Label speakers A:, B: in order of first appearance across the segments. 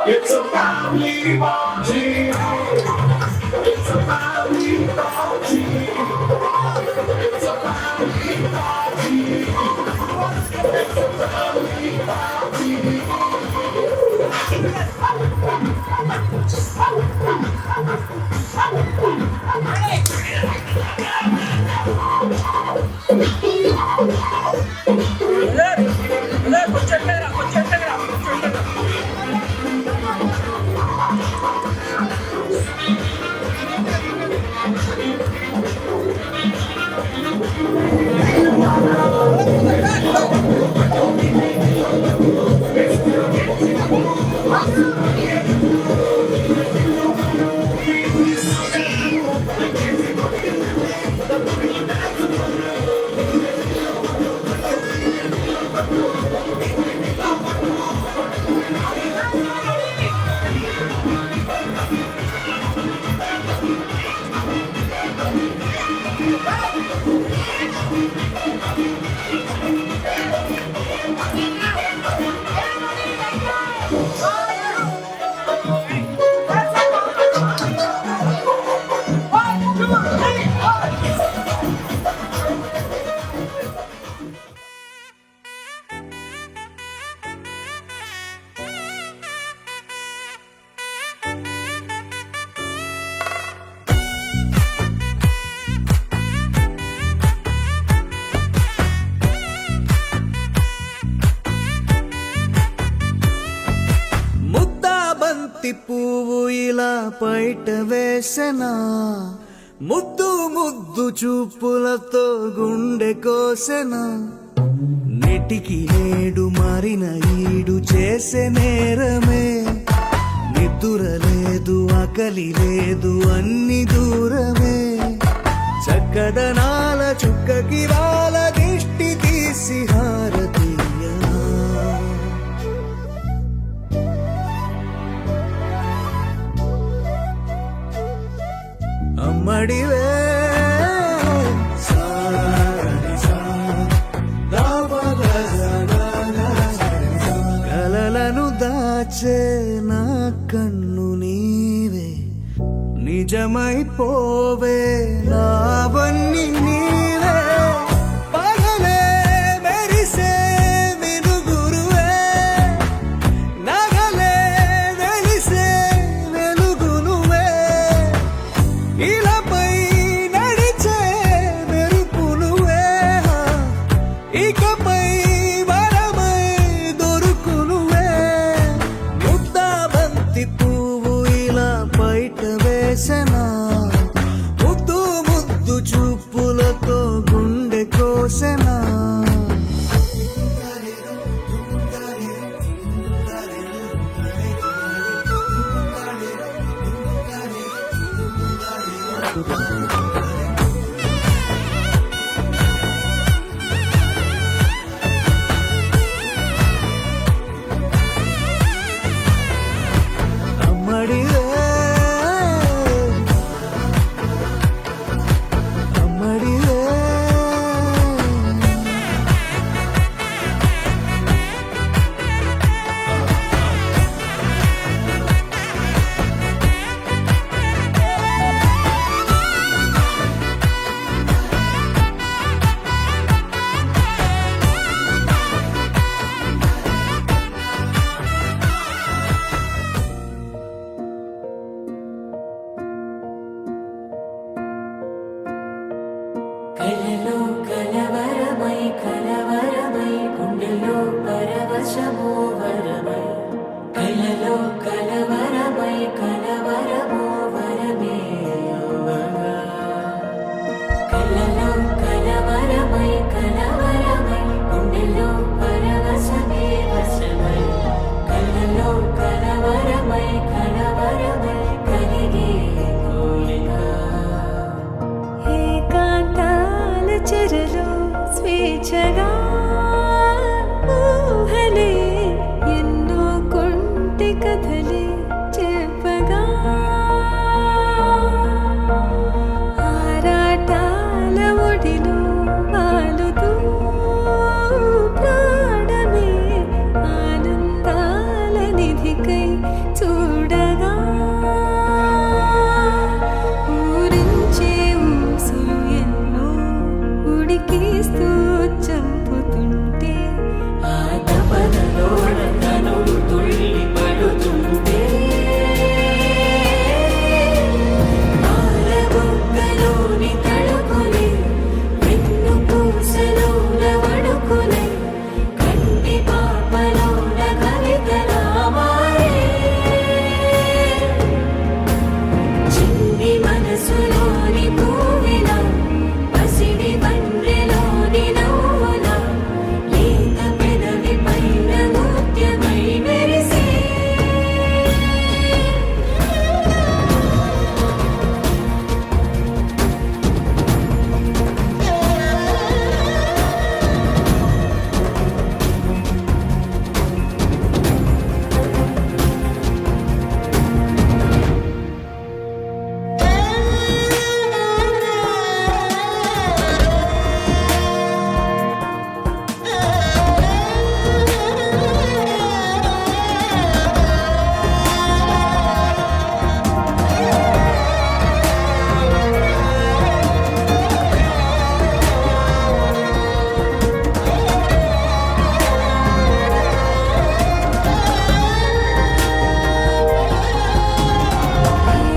A: It's a family party. It's a family party. It's a family party. It's a family party.
B: పువ్వు ఇలా బయట వేసెనా ముద్దు ముద్దు చూపులతో గుండె కోసెనా నెటికి నేడు మారిన ఈడు చేసే నేరమే నిద్ర లేదు ఆకలి లేదు అన్ని దూరమే చక్కదనాల చుక్కకి వాళ్ళ దిష్టి తీసి హారతీయనా అమ్మడివే కలలను దాచే నా కన్ను నీవే నిజమైపోవే నావన్నీ నీవే పగలే మెరిసే వెలుగురువే నగలే వెలిసే వెలుగునువే ఇలాపై నడిచే మెరుపునువే ఇకపై వరమై దొరుకునువే ముద్దాబంతి పువ్వు ఇలా బయట వేసెనా ముద్దు ముద్దు చూపులతో గుండె కోసెనా అమ్మడివే అమ్మడివే
C: కలలో కలవరమై కలవరమై గుండెలో పరవశమో వరమై కలలో కలవరమై కలవరమో వరమే అవ్వగా కలలో కలవరమై కలవరమై గుండెలో పరవశమే వశమై కథలే చెప్పగా ఆరాటాల ఒడిలో వాలుతూ ప్రాణమే ఆనందాల నిధికై చూడగా ఊరించే ఊసులు ఎన్నో ఉడికిస్తూ చంపుతుంటే ఆ తపనలో తను తుళ్ళి పడుతుంటే పాలబుగ్గలోని తడుకులే వెన్ను పూసలోన వడుకులే కంటి పాపలోన కవితలా మారే చిన్ని మనసులోని పూవిన పసిడి బండ్రెలోని నవ్వున లేత పెదవి పైన ముత్యమై మెరిసే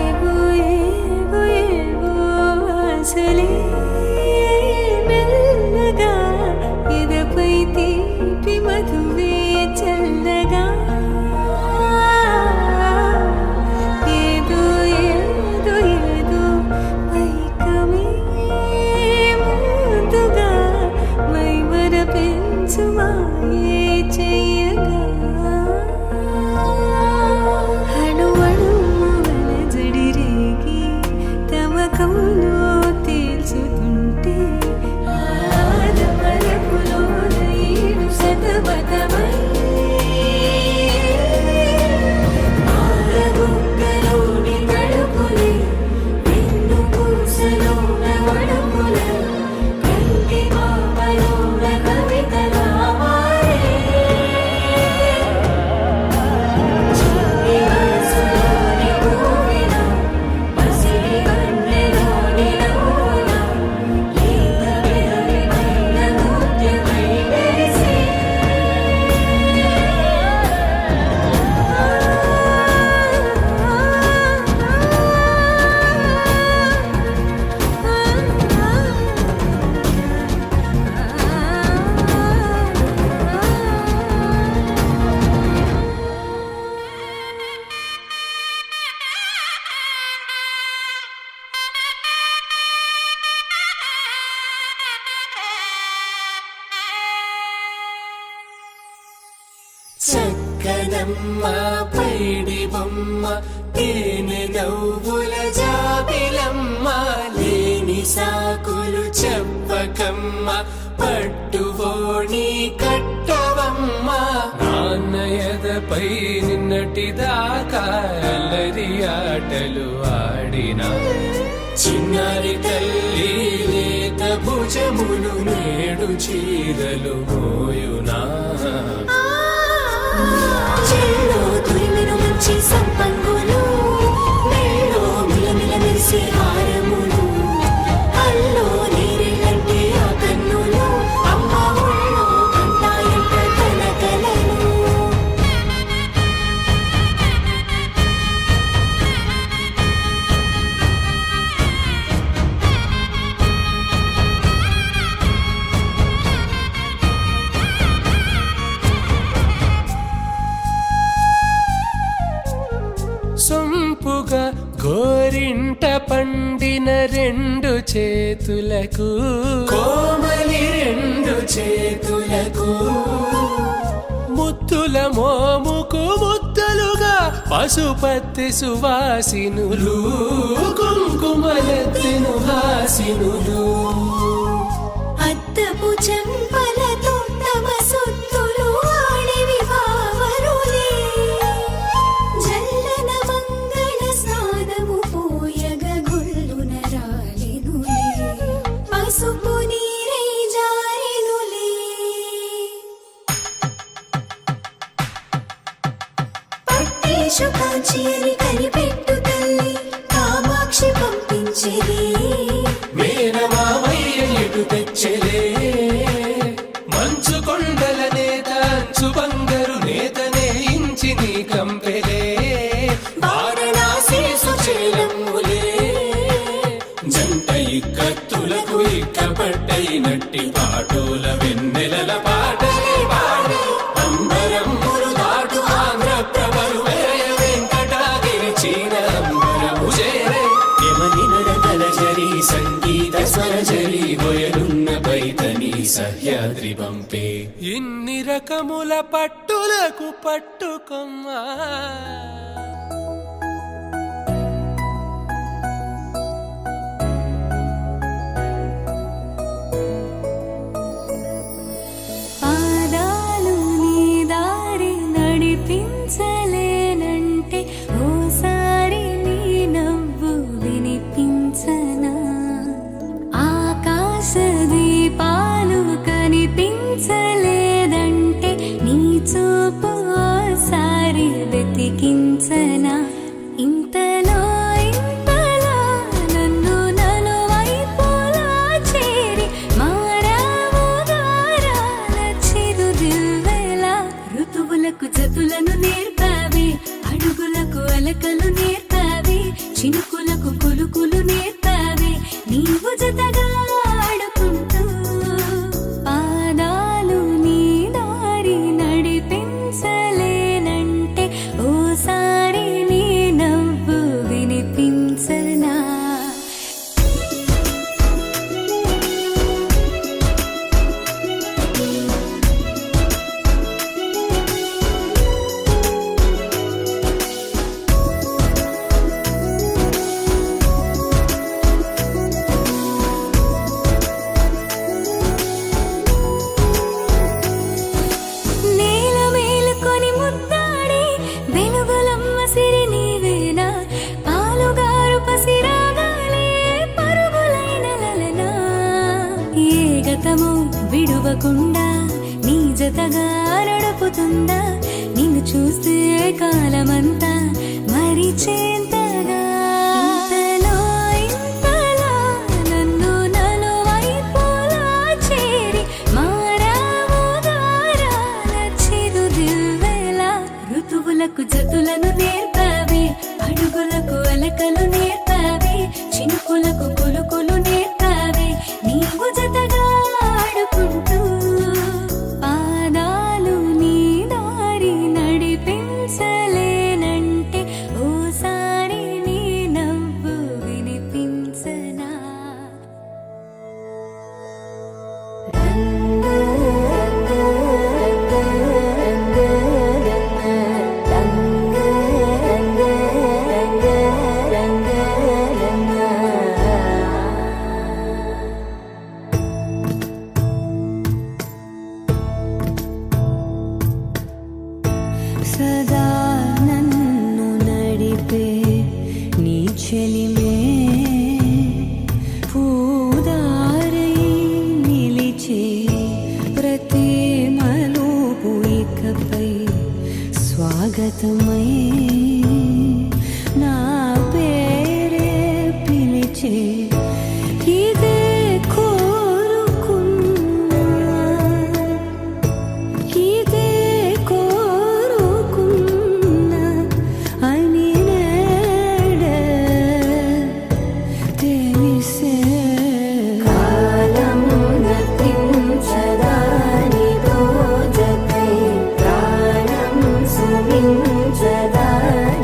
C: ఏవో ఏవో ఏవో ఆశలే మెల్లగా ఎదపై తీపి మధువే చల్లగా ఏదో ఏదో ఏదో మైకమే ముందుగా మైమర పెంచు మాయే చెయ్యగా అణువణువున జడిరేగి తమకంలో తేల్చుతుంటే ఆదమరపులోన ఈడు శతమతమై పాలబుగ్గలోని తడుకులే వెన్ను పూసలోన వడుకులే కంటి పాపలోన కవితలా మారే చిన్ని మనసులోని పూవిన పసిడి బండ్రెలోని నవ్వున లేత పెదవి పైన ముత్యమై మెరిసే చక్కనమ్మ పైడి బొమ్మ తేనె నవ్వుల జాబిలమ్మ లేని సాకులు చెప్పకమ్మ పట్టువోణి కట్టవమ్మ నాన్నయదపై నిన్నటిదాకా అల్లరి ఆటలు ఆడినా చిన్నారి తల్లి లేత భుజములు నేడు చీరలు మోయునా చెల్లో తురిమిన మంచి సంపంగులు మేలో మిలమిల మెరిసే హారములు అల్లో నీరెళ్ళంటే ఆ కన్నులు అమ్మ ఒళ్ళో కంటాయంట కలకలను సొంపుగా గోరింట పండిన రెండు చేతులకు కోమలి రెండు చేతులకు ముత్తుల మోముకు ముద్దలుగా పశుపతి సువాసినులు కుంకుమలెత్తిను హాసినులు అద్దపు చెంపలతో తమ సొత్తులు ఆడివి బావరులే
D: శేషు కాంచి అని కనిపెట్టు తల్లి కామాక్షి పంపించేది
C: మేనమామయ్య ఎటు తెచ్చలే మంచు కొండల నేత అంచు బంగారు నేతనే ఇంచి నీ కంపెలే వారణాసి సుచేలమ్ములే జంట ఇక్కత్తులకు ఇక్కపట్టైనట్టి పాటోల వెన్నెలల పాటలే పాడే అంబరమ్ములు దాటు ఆంధ్ర ప్రభలు వేయ వెంకటాగిరి చీన అంబరము చేరే యమని నడకల జరి సంగీత స్వరజరి బొయలున్న పైతని సహ్యాద్రి పంపే ఇన్ని రకముల పట్టులకు పట్టుకొమ్మా
D: పాదాలు నీ దారి నడిపించలేనంటే ఓసారి నీ నవ్వు వినిపించనా ఆకాశ దీపాలు కనిపించలేదంటే నీ చూపు ఓసారి వెతికించనా ఇంతలో నన్ను నలువైపులా చేరి మారావు గారాల చిరుదివ్వెలా ఋతువులకు జతులను నేర్పావే అడుగులకు అలకలు నేర్పావే చినుకులకు కొలుకులు నేర్పావే నీవు జతగా ఆడుకుంటూ పాదాలు నీ దారి నడిపించలేనంటే ఓసారి నీ నవ్వు వినిపించనా నేల మేలుకొని ముద్దాడి వెలుగులమ్మ సిరి నీవేనా పాలుగారు పసిరాగాలే పరుగులైన లలనా ఏ గతము విడువకుండా నీ జతగా నడుపుతుందా నిన్ను చూస్తే కాలమంతా మరిచేంతగా ఇంతలో నన్ను నలువైపులా చేరి మారావు గారాల చిరుదివ్వెలా ఋతువులకు జతులను నేర్పావే అడుగులకు అలకలు నేర్పావే చినుకులకు కొలుకులు నేర్పావే నీవు జతగా ఆడుకుంటూ పాదాలు నీ దారి నడిపించలేనంటే ఓసారి నీ నవ్వు వినిపించనా సదా నన్ను నడిపే నీ చెలిమే పూదారై నిలిచే ప్రతి మలుపు ఇకపై స్వాగతమై నా పేరే పిలిచే ఇదే కోరుకున్నా ఇదే కోరుకున్నా అని నేడే తెలిసే కాలం గతించదాని దోజకై ప్రాణం సుమించదాని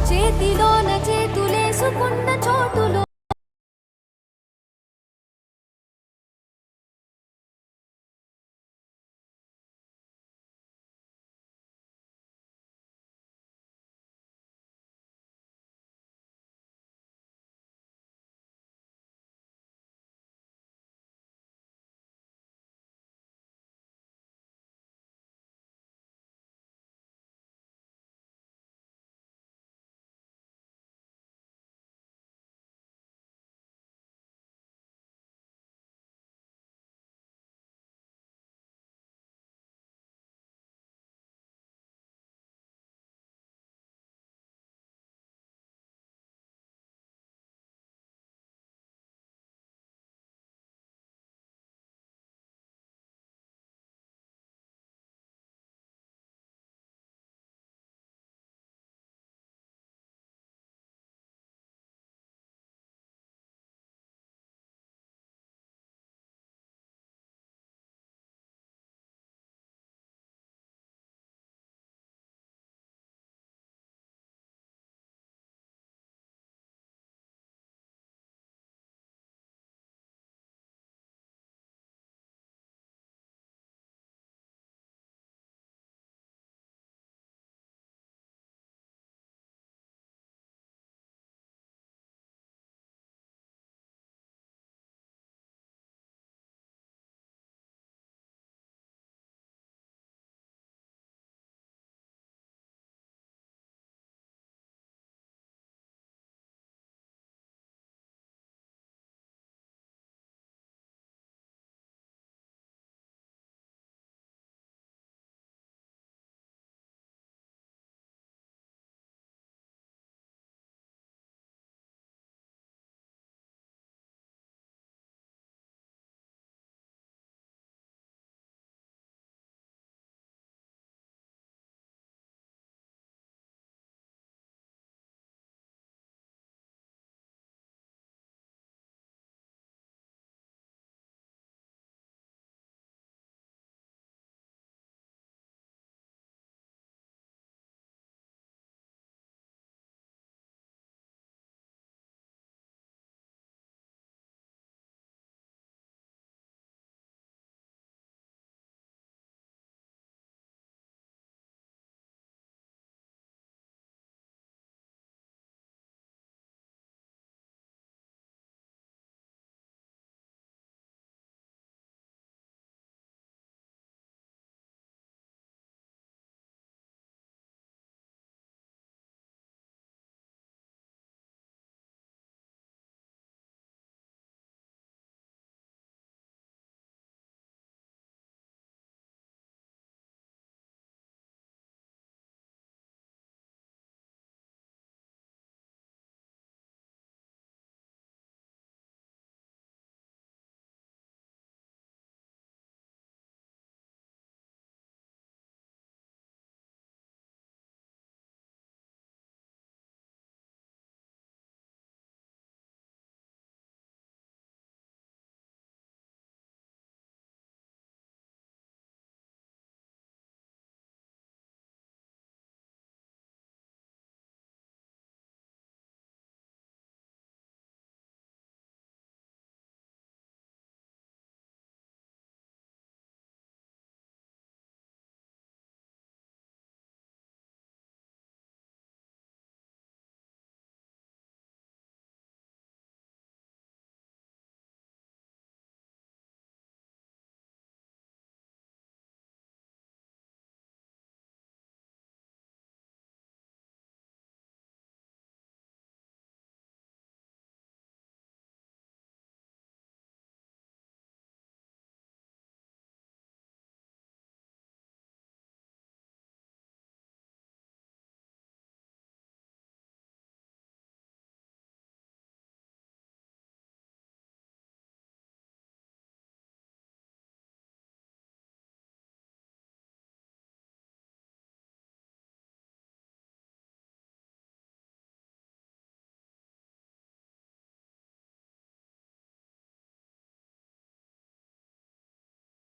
D: చేతిలోన చేతులేసుకున్న చోటులో